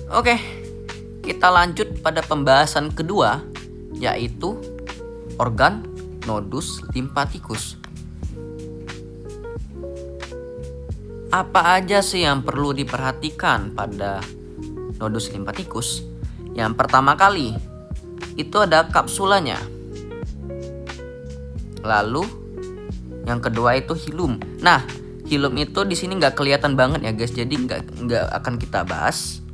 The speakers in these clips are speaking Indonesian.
Oke, kita lanjut pada pembahasan kedua, yaitu organ nodus limfatikus. Apa aja sih yang perlu diperhatikan pada nodus limfatikus? Yang pertama kali itu ada kapsulanya. Lalu yang kedua itu hilum. Nah, hilum itu di sini nggak kelihatan banget ya guys, jadi nggak akan kita bahas.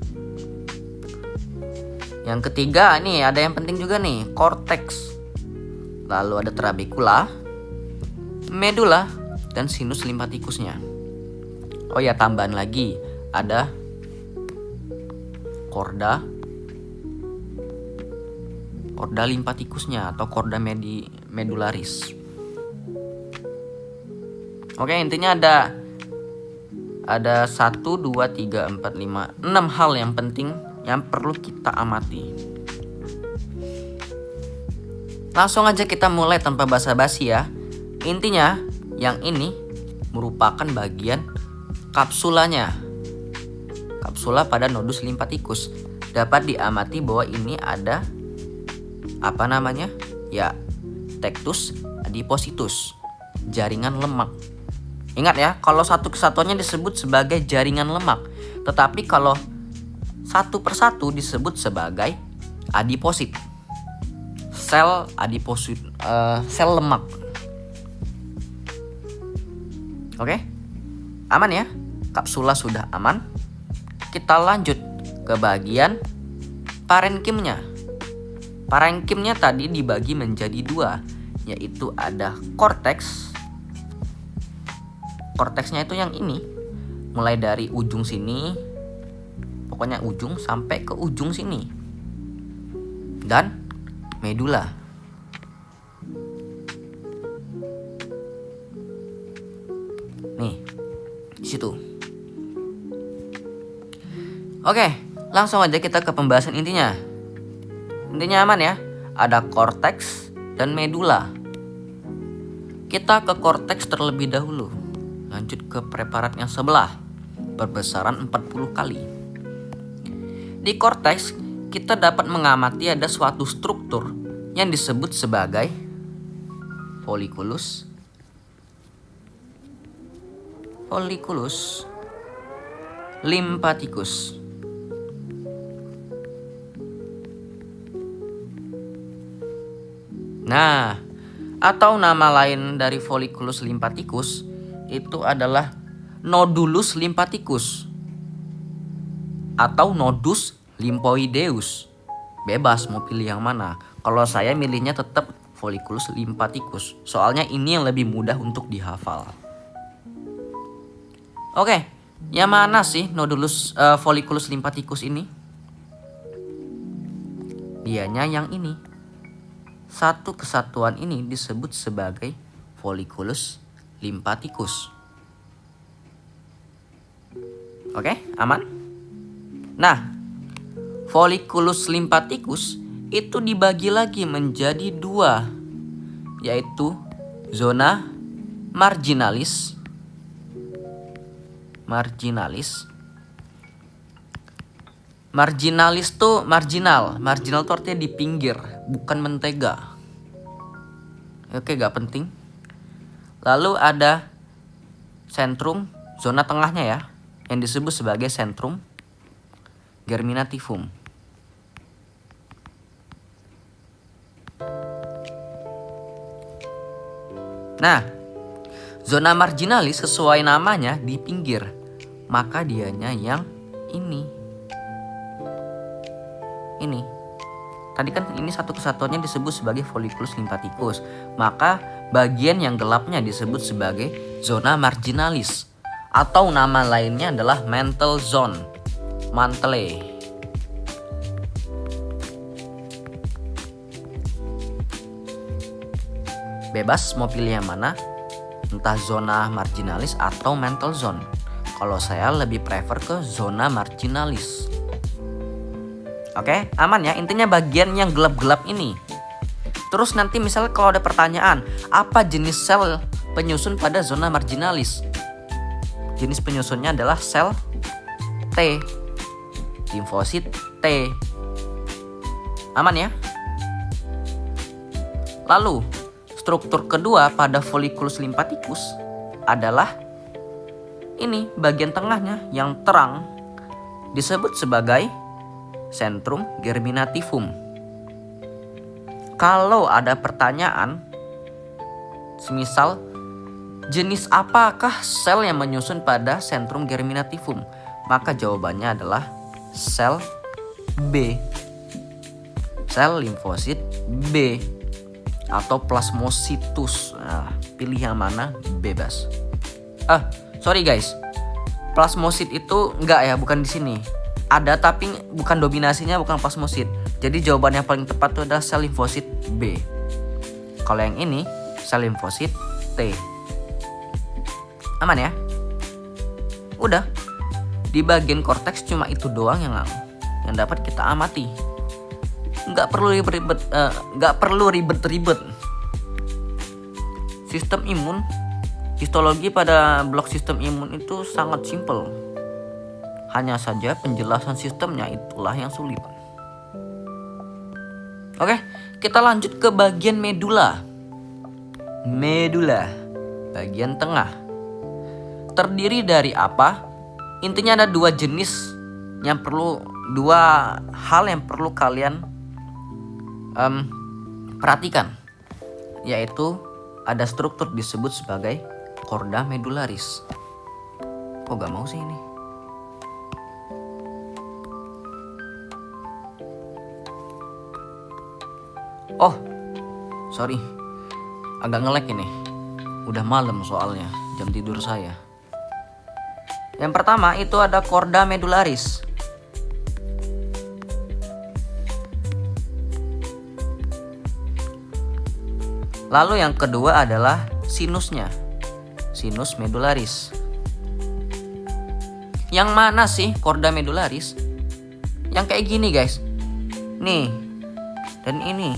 Yang ketiga nih ada yang penting juga nih, korteks. Lalu ada trabekula, medula, dan sinus limfatikusnya. Oh ya, tambahan lagi ada korda limfatikusnya atau korda medularis. Oke, intinya ada 1, 2, 3, 4, 5, 6 hal yang penting yang perlu kita amati. Langsung aja kita mulai tanpa basa-basi ya. Intinya yang ini merupakan bagian kapsulanya. Kapsula pada nodus limfatikus. Dapat diamati bahwa ini ada ya, tectus adipositus, jaringan lemak. Ingat ya, kalau satu kesatuannya disebut sebagai jaringan lemak, tetapi kalau satu persatu disebut sebagai adiposit, sel adiposit, sel lemak. Oke, aman ya, kapsula sudah aman. Kita lanjut ke bagian parenkimnya. Parenkimnya tadi dibagi menjadi 2, yaitu ada korteks. Korteksnya itu yang ini, mulai dari ujung sini, pokoknya ujung sampai ke ujung sini, dan medula. Nih, di situ. Oke, langsung aja kita ke pembahasan intinya. Intinya aman ya, ada korteks dan medula. Kita ke korteks terlebih dahulu. Lanjut ke preparat yang sebelah, berbesaran 40 kali. Di korteks kita dapat mengamati ada suatu struktur yang disebut sebagai folliculus limfatikus. Nah, atau nama lain dari folliculus limfatikus itu adalah nodulus limfatikus atau nodus lymphoideus. Bebas mau pilih yang mana. Kalau saya milihnya tetap folliculus limfatikus, soalnya ini yang lebih mudah untuk dihafal. Oke, yang mana sih nodulus folliculus limfatikus ini? Dianya yang ini. Satu kesatuan ini disebut sebagai folliculus limfatikus. Oke, aman? Nah, folliculus limfatikus itu dibagi lagi menjadi 2, yaitu zona marginalis. Marginalis tuh marginal tuh artinya di pinggir, bukan mentega. Oke, gak penting. Lalu ada sentrum, zona tengahnya ya, yang disebut sebagai sentrum germinativum. Nah, zona marginalis sesuai namanya di pinggir, maka dianya yang ini. Tadi kan ini satu kesatuannya disebut sebagai folliculus limfatikus, maka bagian yang gelapnya disebut sebagai zona marginalis, atau nama lainnya adalah mantle zone, mantle. Bebas mau pilih yang mana, entah zona marginalis atau mantle zone. Kalau saya lebih prefer ke zona marginalis. Oke, aman ya. Intinya bagian yang gelap-gelap ini. Terus nanti misalnya kalau ada pertanyaan, apa jenis sel penyusun pada zona marginalis? Jenis penyusunnya adalah sel T. limfosit T. Aman ya? Lalu, struktur kedua pada folikulus limfatikus adalah ini bagian tengahnya yang terang disebut sebagai centrum germinativum. Kalau ada pertanyaan, semisal jenis apakah sel yang menyusun pada centrum germinativum, maka jawabannya adalah sel B, sel limfosit B atau plasmositus. Nah, pilih yang mana, bebas. Sorry guys, plasmosit itu enggak ya, bukan di sini. Ada tapi bukan dominasinya, bukan plasmosit. Jadi jawaban yang paling tepat itu adalah sel limfosit B. Kalau yang ini sel limfosit T. Aman ya? Udah. Di bagian korteks cuma itu doang yang dapat kita amati. Nggak perlu ribet-ribet. Sistem imun, histologi pada blok sistem imun itu sangat simpel. Hanya saja penjelasan sistemnya itulah yang sulit. Oke, kita lanjut ke bagian medula. Medula, bagian tengah. Terdiri dari apa? Intinya ada dua hal yang perlu kalian perhatikan, yaitu ada struktur disebut sebagai chorda medullaris. Kok gak mau sih ini? Oh, sorry, agak nge-lag ini. Udah malam soalnya, jam tidur saya. Yang pertama itu ada chorda medullaris. Lalu yang kedua adalah sinusnya, sinus medullaris. Yang mana sih chorda medullaris? Yang kayak gini guys. Nih, dan ini.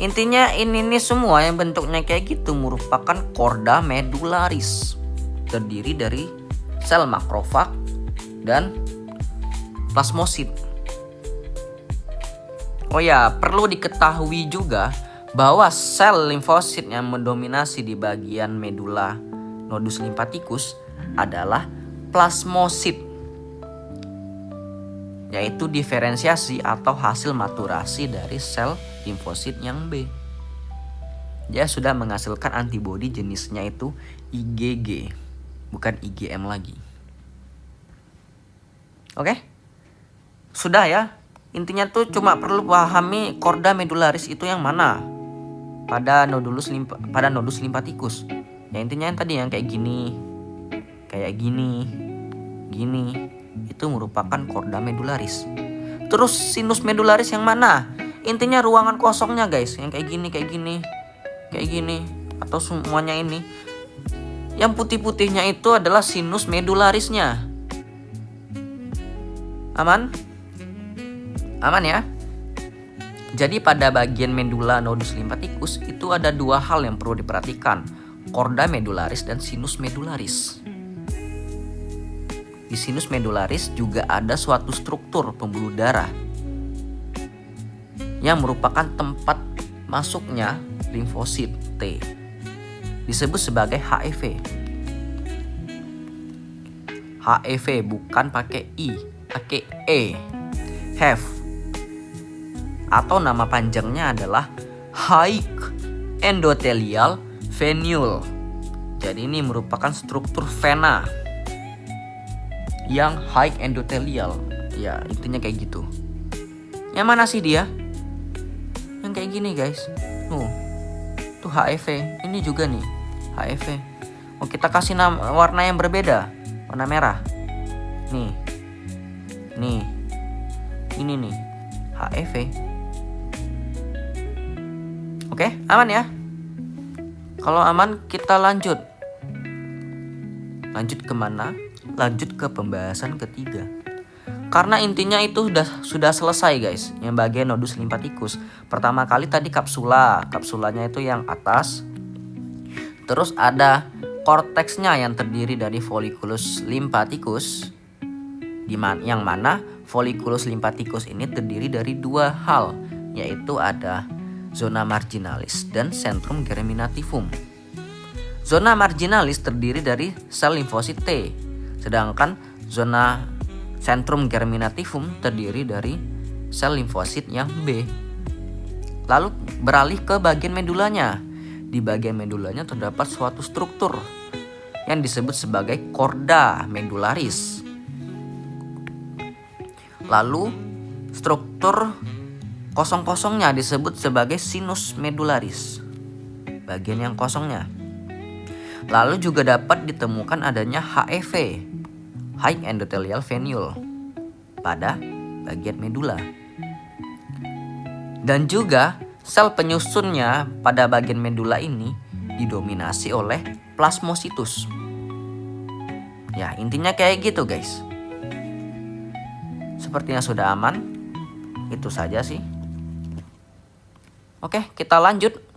Intinya ini semua yang bentuknya kayak gitu merupakan chorda medullaris. Terdiri dari sel makrofag dan plasmosit. Oh ya, perlu diketahui juga bahwa sel limfosit yang mendominasi di bagian medula nodus limfatikus adalah plasmosit, yaitu diferensiasi atau hasil maturasi dari sel limfosit yang B. Dia sudah menghasilkan antibodi jenisnya itu IgG, bukan IgM lagi. Oke? Sudah ya. Intinya tuh cuma perlu pahami chorda medullaris itu yang mana pada nodus limfatikus. Ya intinya yang tadi yang kayak gini, gini, itu merupakan chorda medullaris. Terus sinus medullaris yang mana? Intinya ruangan kosongnya guys, yang kayak gini, atau semuanya ini. Yang putih-putihnya itu adalah sinus medullarisnya. Aman? Aman ya? Jadi pada bagian medula nodus limfatikus itu ada dua hal yang perlu diperhatikan, chorda medullaris dan sinus medullaris. Di sinus medullaris juga ada suatu struktur pembuluh darah yang merupakan tempat masuknya limfosit T. Disebut sebagai HEV. HEV bukan pakai I, pakai E. HEV. Atau nama panjangnya adalah high endothelial venule. Jadi ini merupakan struktur vena yang high endothelial. Ya, intinya kayak gitu. Yang mana sih dia? Yang kayak gini guys. Tuh HEV. Ini juga nih HEV. Oh, kita kasih warna yang berbeda. Warna merah. Nih. Ini nih HEV. Oke, aman ya? Kalau aman kita lanjut. Lanjut kemana? Lanjut ke pembahasan ketiga. Karena intinya itu sudah selesai guys, yang bagian nodus limfatikus. Pertama kali tadi kapsulanya itu yang atas. Terus ada korteksnya yang terdiri dari folikulus limfatikus yang mana folliculus lymphaticus ini terdiri dari dua hal, yaitu ada zona marginalis dan centrum germinativum. Zona marginalis terdiri dari sel limfosit T, sedangkan zona centrum germinativum terdiri dari sel limfosit yang B. Lalu beralih ke bagian medulanya. Di bagian medulanya terdapat suatu struktur yang disebut sebagai chorda medullaris. Lalu struktur kosong-kosongnya disebut sebagai sinus medullaris, bagian yang kosongnya. Lalu juga dapat ditemukan adanya HEV, high endothelial venule, pada bagian medula. Dan juga sel penyusunnya pada bagian medula ini didominasi oleh plasmositus. Ya, intinya kayak gitu guys. Sepertinya sudah aman. Itu saja sih. Oke, kita lanjut.